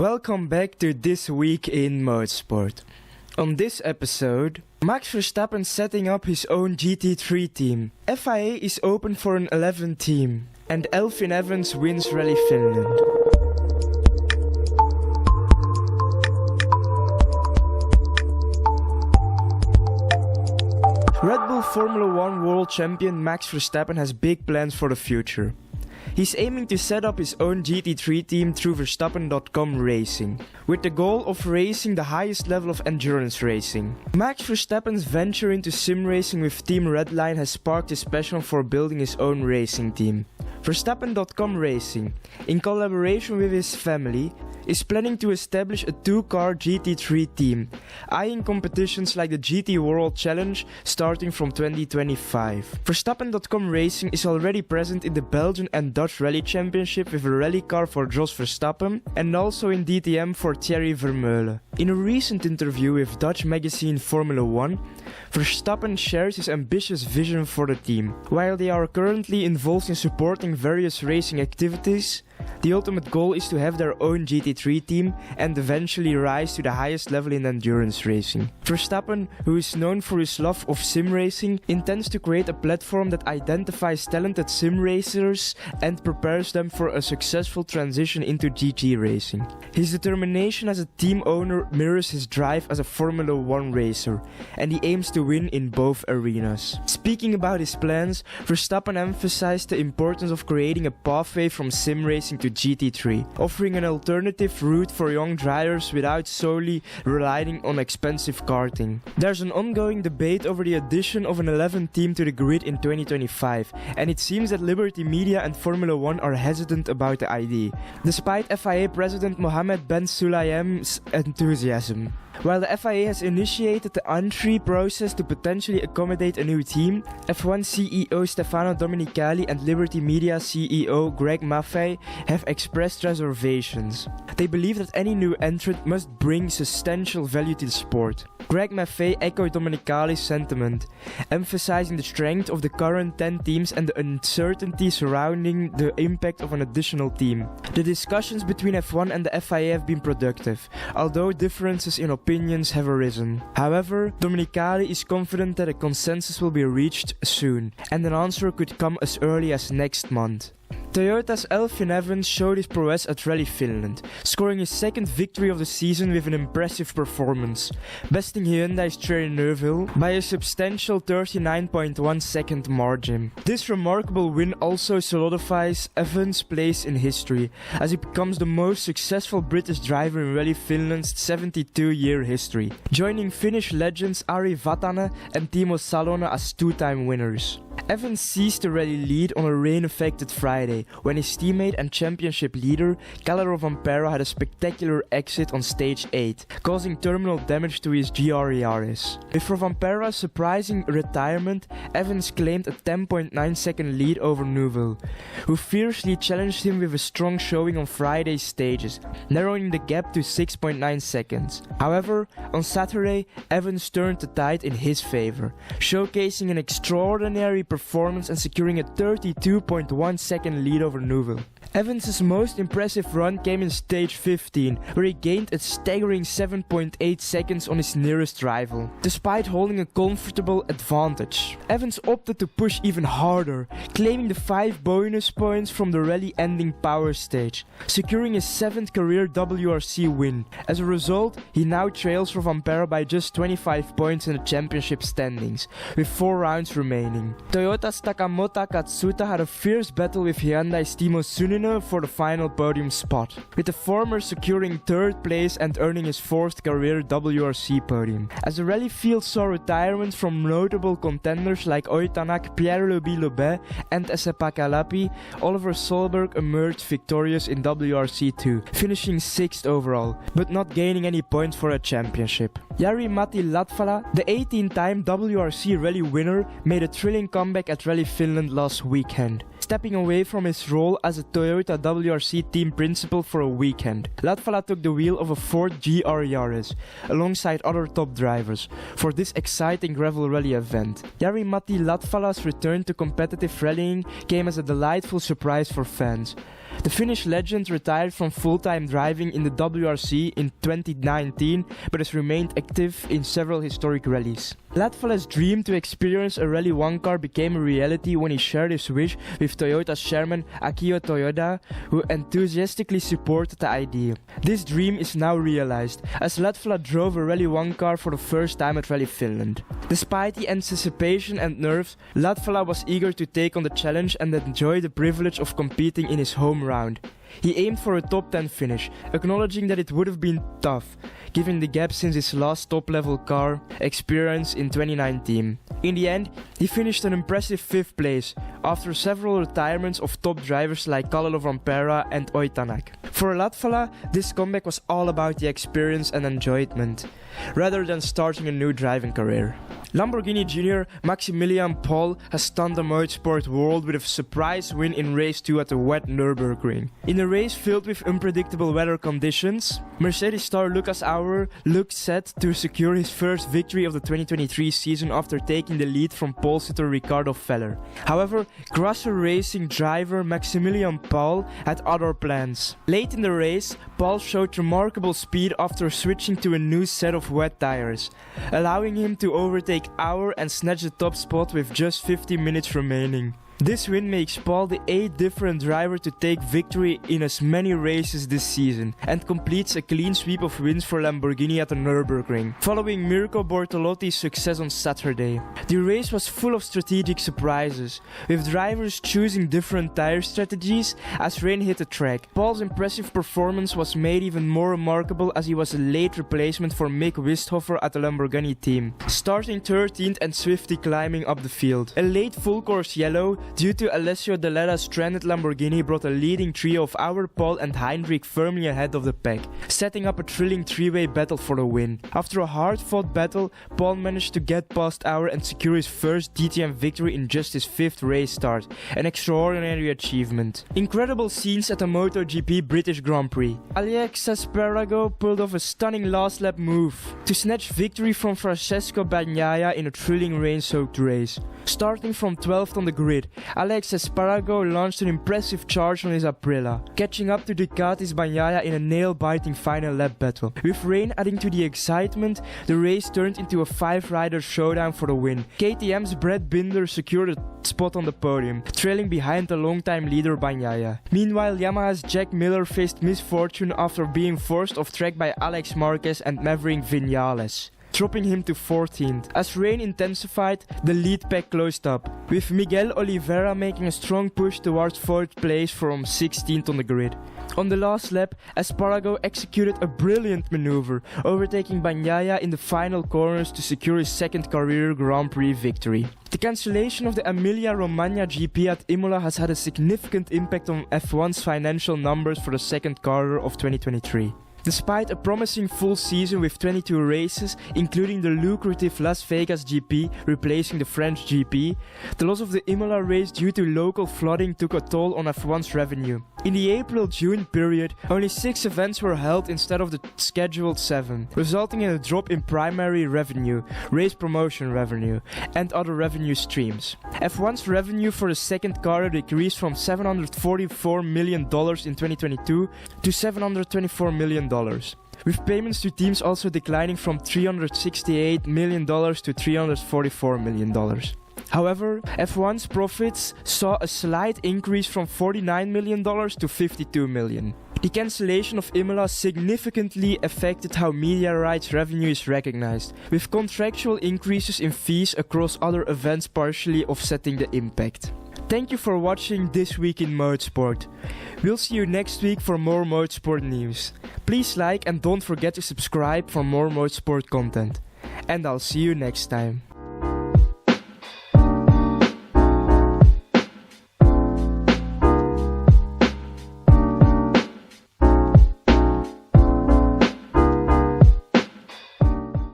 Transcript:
Welcome back to This Week in Motorsport. On this episode, Max Verstappen setting up his own GT3 team. FIA is open for an 11th team. And Elfyn wins Rally Finland. Red Bull Formula 1 World Champion Max Verstappen has big plans for the future. He's aiming to set up his own GT3 team through Verstappen.com Racing, with the goal of racing the highest level of endurance racing. Max Verstappen's venture into sim racing with Team Redline has sparked his passion for building his own racing team. Verstappen.com Racing, in collaboration with his family, is planning to establish a two-car GT3 team, eyeing competitions like the GT World Challenge starting from 2025. Verstappen.com Racing is already present in the Belgian and Dutch Rally Championship with a rally car for Jos Verstappen and also in DTM for Thierry Vermeulen. In a recent interview with Dutch magazine Formula 1, Verstappen shares his ambitious vision for the team. While they are currently involved in supporting various racing activities, the ultimate goal is to have their own GT3 team and eventually rise to the highest level in endurance racing. Verstappen, who is known for his love of sim racing, intends to create a platform that identifies talented sim racers and prepares them for a successful transition into GT racing. His determination as a team owner mirrors his drive as a Formula 1 racer, and he aims to win in both arenas. Speaking about his plans, Verstappen emphasized the importance of creating a pathway from sim racing to GT3, offering an alternative route for young drivers without solely relying on expensive karting. There's an ongoing debate over the addition of an 11th team to the grid in 2025, and it seems that Liberty Media and Formula 1 are hesitant about the idea, despite FIA President Mohammed Ben Sulayem's enthusiasm. While the FIA has initiated the entry process to potentially accommodate a new team, F1 CEO Stefano Domenicali and Liberty Media CEO Greg Maffei have expressed reservations. They believe that any new entrant must bring substantial value to the sport. Greg Maffei echoed Domenicali's sentiment, emphasizing the strength of the current 10 teams and the uncertainty surrounding the impact of an additional team. The discussions between F1 and the FIA have been productive, although differences in opinions have arisen. However, Domenicali is confident that a consensus will be reached soon, and an answer could come as early as next month. Toyota's Elfyn showed his prowess at Rally Finland, scoring his second victory of the season with an impressive performance, besting Hyundai's Thierry Neuville by a substantial 39.1 second margin. This remarkable win also solidifies Evans' place in history, as he becomes the most successful British driver in Rally Finland's 72-year history, joining Finnish legends Ari Vatanen and Timo Salonen as two-time winners. Evans seized the rally lead on a rain-affected Friday, when his teammate and championship leader, Kalle Rovanperä, had a spectacular exit on stage 8, causing terminal damage to his GR Yaris. With Rovanperä's surprising retirement, Evans claimed a 10.9 second lead over Neuville, who fiercely challenged him with a strong showing on Friday's stages, narrowing the gap to 6.9 seconds. However, on Saturday, Evans turned the tide in his favor, showcasing an extraordinary performance and securing a 32.1 second lead over Neuville. Evans' most impressive run came in stage 15, where he gained a staggering 7.8 seconds on his nearest rival, despite holding a comfortable advantage. Evans opted to push even harder, claiming the 5 bonus points from the rally-ending power stage, securing his 7th career WRC win. As a result, he now trails Rovanperä by just 25 points in the championship standings, with 4 rounds remaining. Toyota's Takamoto Katsuta had a fierce battle with Hyundai's Timo Suninen for the final podium spot, with the former securing 3rd place and earning his 4th career WRC podium. As the rally field saw retirements from notable contenders like Oitanak, Pierre Lobet and Esparago, Oliver Solberg emerged victorious in WRC2, finishing 6th overall, but not gaining any points for a championship. JariMatti Latvala, the 18-time WRC rally winner, made a thrilling comeback at Rally Finland last weekend, stepping away from his role as a Toyota WRC team principal for a weekend. Latvala took the wheel of a Ford GR Yaris, alongside other top drivers, for this exciting gravel rally event. JariMatti Latvala's return to competitive rallying came as a delightful surprise for fans. The Finnish legend retired from full-time driving in the WRC in 2019, but has remained active in several historic rallies. Latvala's dream to experience a Rally 1 car became a reality when he shared his wish with Toyota's chairman Akio Toyoda, who enthusiastically supported the idea. This dream is now realized, as Latvala drove a Rally 1 car for the first time at Rally Finland. Despite the anticipation and nerves, Latvala was eager to take on the challenge and enjoy the privilege of competing in his home round. He aimed for a top 10 finish, acknowledging that it would have been tough, given the gap since his last top-level car experience in 2019. In the end, he finished an impressive 5th place, after several retirements of top drivers like Kalle Rovanperä and Oitanak. For Latvala, this comeback was all about the experience and enjoyment, rather than starting a new driving career. Lamborghini Junior Maximilian Paul has stunned the motorsport world with a surprise win in race 2 at the wet Nürburgring. In a race filled with unpredictable weather conditions, Mercedes star Lucas Auer looked set to secure his first victory of the 2023 season after taking the lead from pole sitter Ricardo Feller. However, Grasser Racing driver Maximilian Paul had other plans. Late in the race, Paul showed remarkable speed after switching to a new set of wet tires, allowing him to overtake Auer and snatch the top spot with just 50 minutes remaining. This win makes Paul the 8th different driver to take victory in as many races this season, and completes a clean sweep of wins for Lamborghini at the Nürburgring, following Mirko Bortolotti's success on Saturday. The race was full of strategic surprises, with drivers choosing different tire strategies as rain hit the track. Paul's impressive performance was made even more remarkable as he was a late replacement for Mick Wisthofer at the Lamborghini team, starting 13th and swiftly climbing up the field. A late full course yellow due to Alessio Dell'Era's stranded Lamborghini brought a leading trio of Auer, Paul and Heinrich firmly ahead of the pack, setting up a thrilling three-way battle for the win. After a hard-fought battle, Paul managed to get past Auer and secure his first DTM victory in just his 5th race start, an extraordinary achievement. Incredible scenes at the Moto GP British Grand Prix. Alex Esparago pulled off a stunning last-lap move to snatch victory from Francesco Bagnaia in a thrilling rain-soaked race. Starting from 12th on the grid, Alex Esparago launched an impressive charge on his Aprilia, catching up to Ducati's Bagnaia in a nail-biting final lap battle. With rain adding to the excitement, the race turned into a 5-rider showdown for the win. KTM's Brett Binder secured a spot on the podium, trailing behind the longtime leader Bagnaia. Meanwhile, Yamaha's Jack Miller faced misfortune after being forced off track by Alex Marquez and Maverick Vinales, dropping him to 14th. As rain intensified, the lead pack closed up, with Miguel Oliveira making a strong push towards 4th place from 16th on the grid. On the last lap, Esparago executed a brilliant maneuver, overtaking Bagnaia in the final corners to secure his 2nd career Grand Prix victory. The cancellation of the Emilia-Romagna GP at Imola has had a significant impact on F1's financial numbers for the 2nd quarter of 2023. Despite a promising full season with 22 races, including the lucrative Las Vegas GP replacing the French GP, the loss of the Imola race due to local flooding took a toll on F1's revenue. In the April-June period, only 6 events were held instead of the scheduled 7, resulting in a drop in primary revenue, race promotion revenue, and other revenue streams. F1's revenue for the 2nd quarter decreased from $744 million in 2022 to $724 million, with payments to teams also declining from $368 million to $344 million. However, F1's profits saw a slight increase from $49 million to $52 million. The cancellation of Imola significantly affected how media rights revenue is recognized, with contractual increases in fees across other events partially offsetting the impact. Thank you for watching This Week in Motorsport. We'll see you next week for more motorsport news. Please like and don't forget to subscribe for more motorsport content. And I'll see you next time.